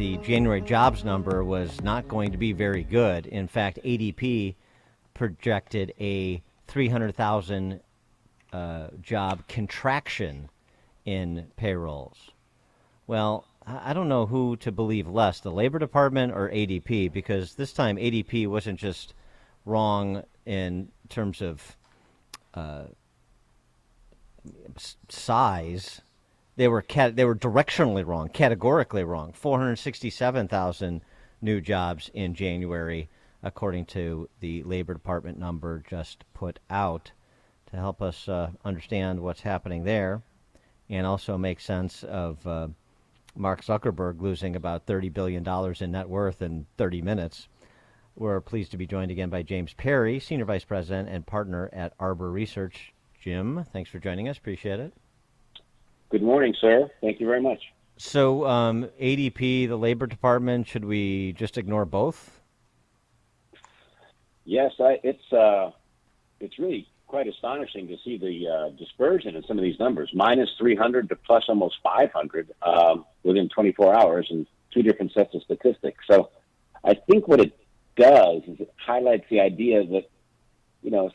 the January jobs number was not going to be very good. In fact, ADP projected a 300,000 job contraction in payrolls. Well, I don't know who to believe less, the Labor Department or ADP, because this time ADP wasn't just wrong in terms of size. They were directionally wrong, categorically wrong. 467,000 new jobs in January, according to the Labor Department number just put out, to help us understand what's happening there and also make sense of Mark Zuckerberg losing about $30 billion in net worth in 30 minutes. We're pleased to be joined again by James Perry, Senior Vice President and Partner at Arbor Research. Jim, thanks for joining us. Appreciate it. Good morning, sir. Thank you very much. So ADP, the Labor Department, should we just ignore both? Yes, it's really quite astonishing to see the dispersion in some of these numbers, minus 300 to plus almost 500 within 24 hours and two different sets of statistics. So I think what it does is it highlights the idea that,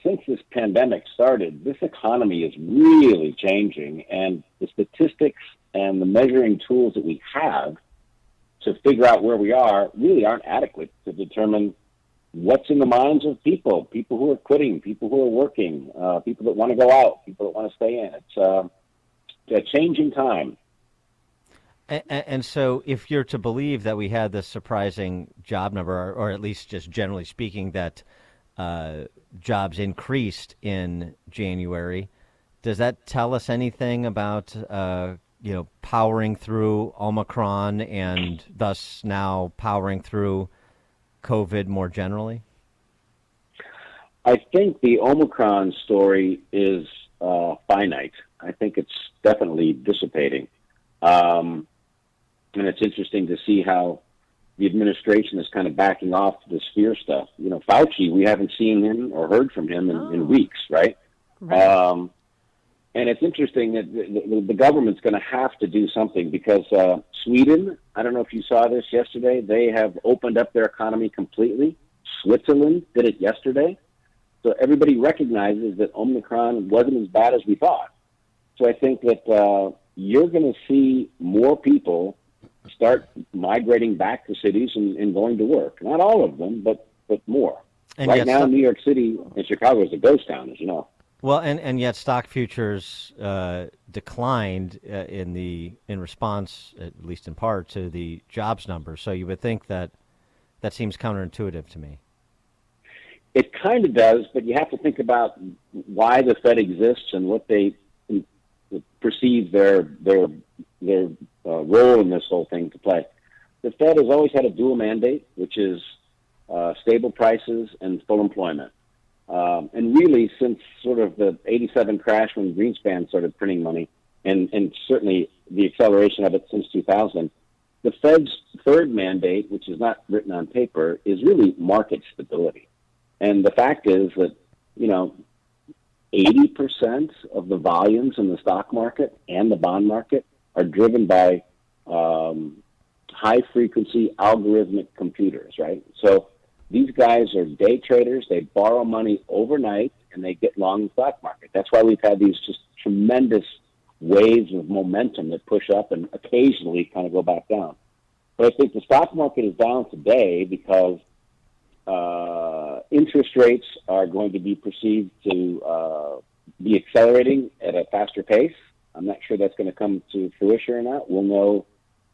since this pandemic started, this economy is really changing, and the statistics and the measuring tools that we have to figure out where we are really aren't adequate to determine what's in the minds of people who are quitting, people who are working, people that want to go out, people that want to stay in. It's a changing time. And so if you're to believe that we had this surprising job number, or at least just generally speaking, that jobs increased in January, does that tell us anything about, powering through Omicron and thus now powering through COVID more generally? I think the Omicron story is finite. I think it's definitely dissipating. And it's interesting to see how the administration is kind of backing off this fear stuff. Fauci, we haven't seen him or heard from him in weeks, right? And it's interesting that the government's going to have to do something because Sweden, I don't know if you saw this yesterday, they have opened up their economy completely. Switzerland did it yesterday. So everybody recognizes that Omicron wasn't as bad as we thought. So I think that you're going to see more people start migrating back to cities and going to work. Not all of them, but more. And right now, New York City and Chicago is a ghost town, as you know. Well, and yet stock futures declined in response, at least in part, to the jobs number. So you would think that seems counterintuitive to me. It kind of does, but you have to think about why the Fed exists and what they perceive their role in this whole thing to play. The Fed has always had a dual mandate, which is stable prices and full employment. And really, since sort of the 87 crash when Greenspan started printing money, and certainly the acceleration of it since 2000, the Fed's third mandate, which is not written on paper, is really market stability. And the fact is that, 80% of the volumes in the stock market and the bond market are driven by high-frequency algorithmic computers, right? So these guys are day traders. They borrow money overnight, and they get long the stock market. That's why we've had these just tremendous waves of momentum that push up and occasionally kind of go back down. But I think the stock market is down today because interest rates are going to be perceived to be accelerating at a faster pace. I'm not sure that's going to come to fruition or not. We'll know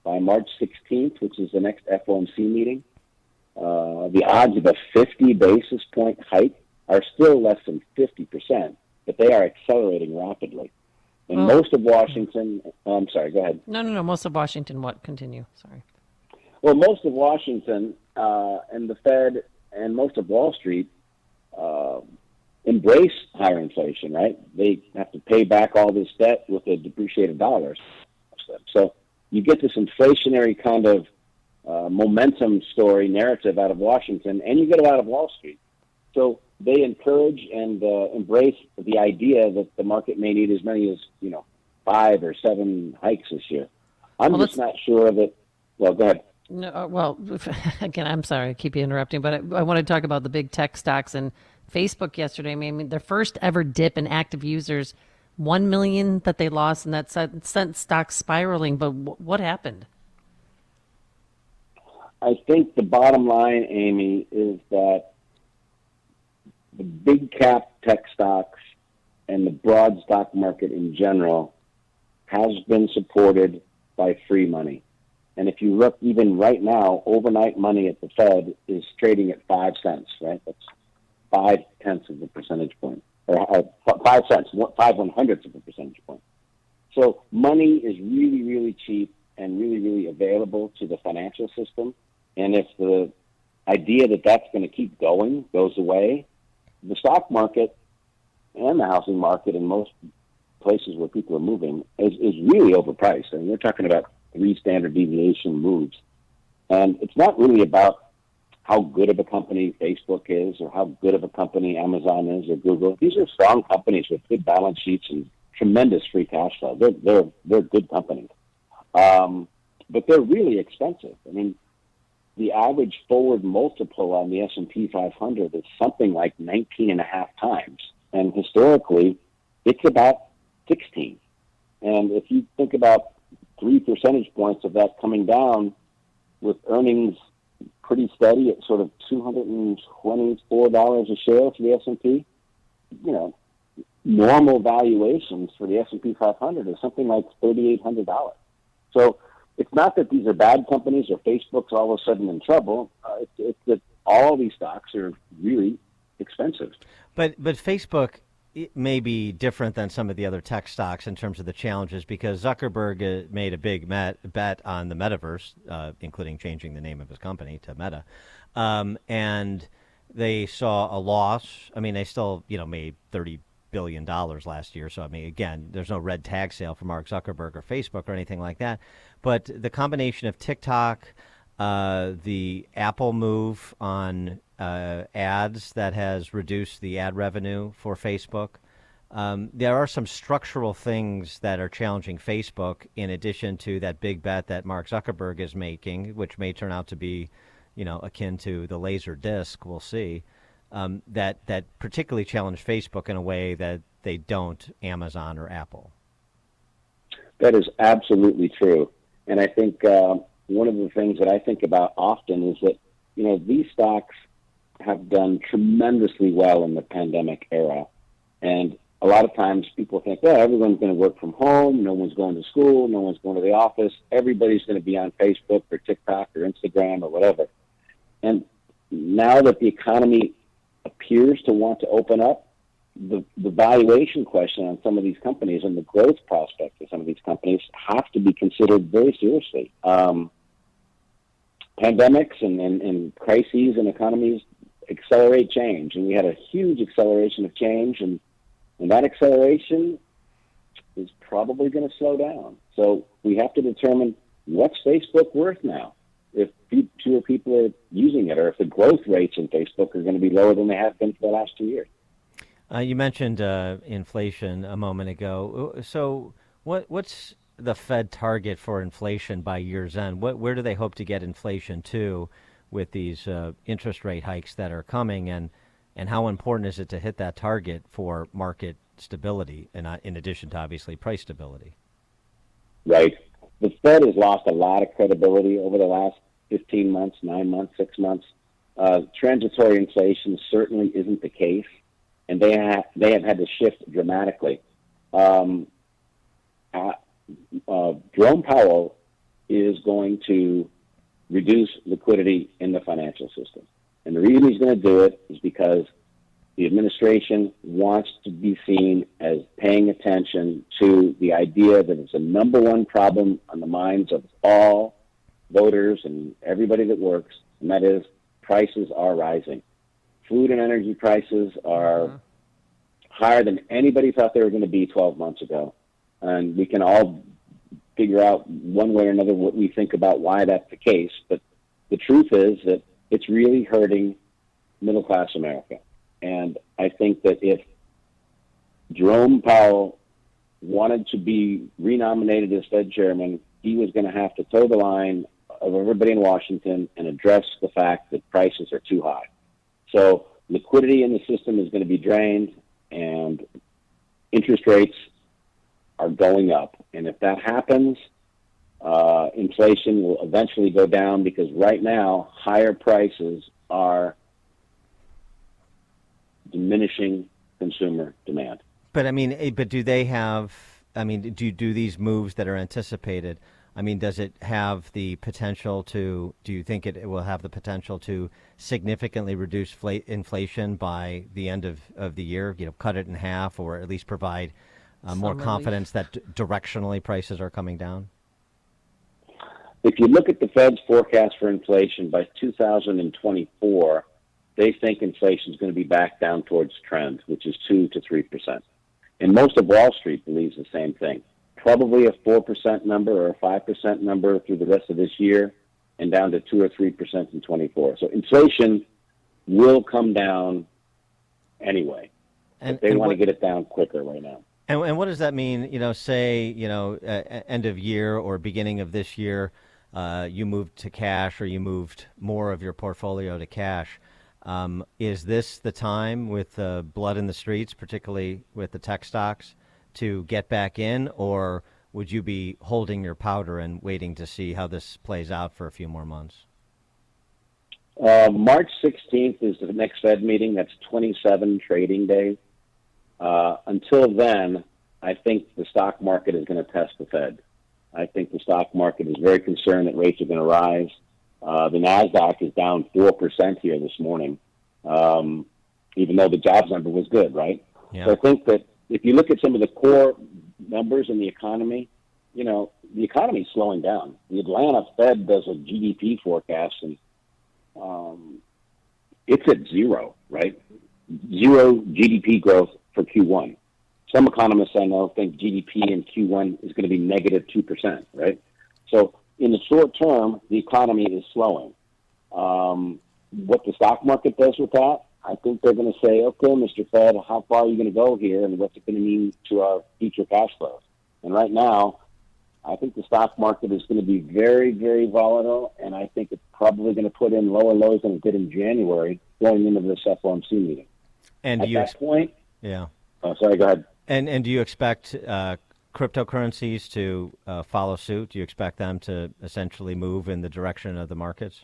by March 16th, which is the next FOMC meeting. The odds of a 50 basis point hike are still less than 50%, but they are accelerating rapidly. And most of Washington, I'm sorry, go ahead. No. Most of Washington, what? Continue, sorry. Well, most of Washington and the Fed and most of Wall Street embrace higher inflation, right? They have to pay back all this debt with a depreciated dollar. So you get this inflationary kind of momentum story narrative out of Washington, and you get it out of Wall Street. So they encourage and embrace the idea that the market may need as many as 5 or 7 hikes this year. I'm just not sure that. Well, go ahead. No, well, again, I'm sorry, I keep you interrupting, but I want to talk about the big tech stocks and Facebook yesterday. I mean, their first ever dip in active users, 1 million that they lost, and that sent stocks spiraling. But what happened? I think the bottom line, Amy, is that the big cap tech stocks and the broad stock market in general has been supported by free money. And if you look even right now, overnight money at the Fed is trading at 5 cents, right? That's 5/10 of a percentage point, or 5 cents, 5/100ths of a percentage point. So money is really, really cheap and really, really available to the financial system. And if the idea that that's going to keep going goes away, the stock market and the housing market in most places where people are moving is really overpriced. I mean, we're talking about 3 standard deviation moves. And it's not really about how good of a company Facebook is or how good of a company Amazon is or Google. These are strong companies with good balance sheets and tremendous free cash flow. They're good companies. But they're really expensive. I mean, the average forward multiple on the S&P 500 is something like 19 and a half times. And historically, it's about 16. And if you think about 3 percentage points of that coming down with earnings pretty steady at sort of $224 a share for the S&P, you know, normal valuations for the S&P 500 is something like $3,800. So it's not that these are bad companies or Facebook's all of a sudden in trouble. It's that all these stocks are really expensive. But Facebook may be different than some of the other tech stocks in terms of the challenges because Zuckerberg made a big bet on the metaverse, including changing the name of his company to Meta, and they saw a loss. I mean, they still made $30 billion last year. So I mean, again, there's no red tag sale for Mark Zuckerberg or Facebook or anything like that. But the combination of TikTok, the Apple move on ads that has reduced the ad revenue for Facebook. There are some structural things that are challenging Facebook in addition to that big bet that Mark Zuckerberg is making, which may turn out to be, akin to the laser disc. We'll see. That particularly challenge Facebook in a way that they don't Amazon or Apple. That is absolutely true. And I think one of the things that I think about often is that, these stocks have done tremendously well in the pandemic era. And a lot of times people think, everyone's going to work from home. No one's going to school. No one's going to the office. Everybody's going to be on Facebook or TikTok or Instagram or whatever. And now that the economy appears to want to open up, the valuation question on some of these companies and the growth prospects of some of these companies have to be considered very seriously. Pandemics and crises in economies accelerate change, and we had a huge acceleration of change, and that acceleration is probably going to slow down. So we have to determine what's Facebook worth now if fewer people are using it, or if the growth rates in Facebook are going to be lower than they have been for the last 2 years. You mentioned inflation a moment ago. So what's the Fed target for inflation by year's end? Where do they hope to get inflation to with these interest rate hikes that are coming, and how important is it to hit that target for market stability, and in addition to obviously price stability? Right. The Fed has lost a lot of credibility over the last 15 months, 9 months, 6 months. Transitory inflation certainly isn't the case, and they have had to shift dramatically. Jerome Powell is going to reduce liquidity in the financial system. And the reason he's going to do it is because the administration wants to be seen as paying attention to the idea that it's a number one problem on the minds of all voters and everybody that works, and that is prices are rising. Food and energy prices are higher than anybody thought they were going to be 12 months ago. And we can all figure out one way or another what we think about why that's the case. But the truth is that it's really hurting middle-class America. And I think that if Jerome Powell wanted to be renominated as Fed chairman, he was going to have to toe the line of everybody in Washington and address the fact that prices are too high. So liquidity in the system is going to be drained, and interest rates are going up. And if that happens, inflation will eventually go down, because right now higher prices are diminishing consumer demand. But I mean, but do they have? I mean, do these moves that are anticipated? I mean, does it have the potential to? Do you think it will have the potential to significantly reduce inflation by the end of the year? You know, cut it in half, or at least provide more confidence that directionally prices are coming down? If you look at the Fed's forecast for inflation by 2024, they think inflation is going to be back down towards trend, which is 2 to 3%. And most of Wall Street believes the same thing. Probably a 4% number or a 5% number through the rest of this year, and down to 2 or 3% in 24. So inflation will come down anyway. And they want to get it down quicker right now. And what does that mean? You know, say, end of year or beginning of this year, you moved to cash, or you moved more of your portfolio to cash. Is this the time, with blood in the streets, particularly with the tech stocks, to get back in, or would you be holding your powder and waiting to see how this plays out for a few more months? March 16th is the next Fed meeting. That's 27 trading days. Until then, I think the stock market is going to test the Fed. I think the stock market is very concerned that rates are going to rise. The NASDAQ is down 4% here this morning, even though the jobs number was good, right? Yeah. So I think that if you look at some of the core numbers in the economy, the economy is slowing down. The Atlanta Fed does a GDP forecast, and it's at zero, right? Zero GDP growth for Q1. Some economists I know think GDP in Q1 is going to be negative 2%, right? So in the short term, the economy is slowing. What the stock market does with that, I think they're going to say, okay, Mr. Fed, how far are you going to go here, and what's it going to mean to our future cash flows? And right now, I think the stock market is going to be very, very volatile, and I think it's probably going to put in lower lows than it did in January going into this FOMC meeting. And at that point, yeah. Oh, sorry, go ahead. And do you expect cryptocurrencies to follow suit? Do you expect them to essentially move in the direction of the markets?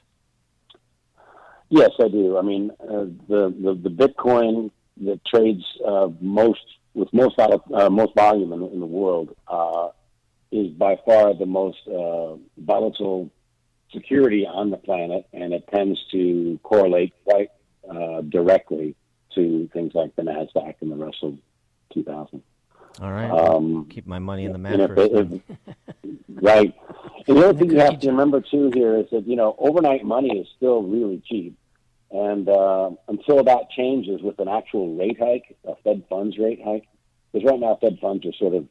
Yes, I do. I mean, the Bitcoin that trades most volume in the world is by far the most volatile security on the planet, and it tends to correlate quite directly to things like the NASDAQ and the Russell 2000. All right. Keep my money in the mattress. Right. And the other thing you have to remember, too, here is that, overnight money is still really cheap. And until that changes with an actual rate hike, a Fed funds rate hike, because right now Fed funds are sort of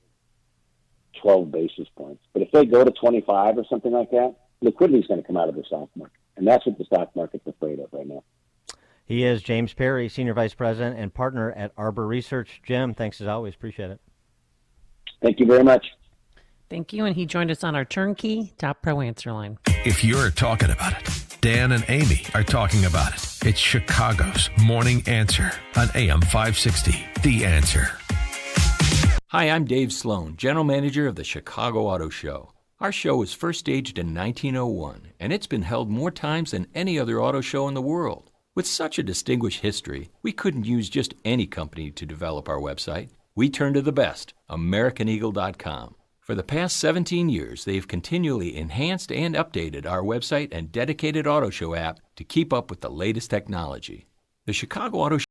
12 basis points. But if they go to 25 or something like that, liquidity is going to come out of the stock market. And that's what the stock market's afraid of right now. He is James Perry, Senior Vice President and Partner at Arbor Research. Jim, thanks as always. Appreciate it. Thank you very much. Thank you. And he joined us on our turnkey Top Pro answer line. If you're talking about it, Dan and Amy are talking about it. It's Chicago's Morning Answer on AM 560. The Answer. Hi, I'm Dave Sloan, General Manager of the Chicago Auto Show. Our show was first staged in 1901, and it's been held more times than any other auto show in the world. With such a distinguished history, we couldn't use just any company to develop our website. We turned to the best, AmericanEagle.com. For the past 17 years, they've continually enhanced and updated our website and dedicated auto show app to keep up with the latest technology. The Chicago Auto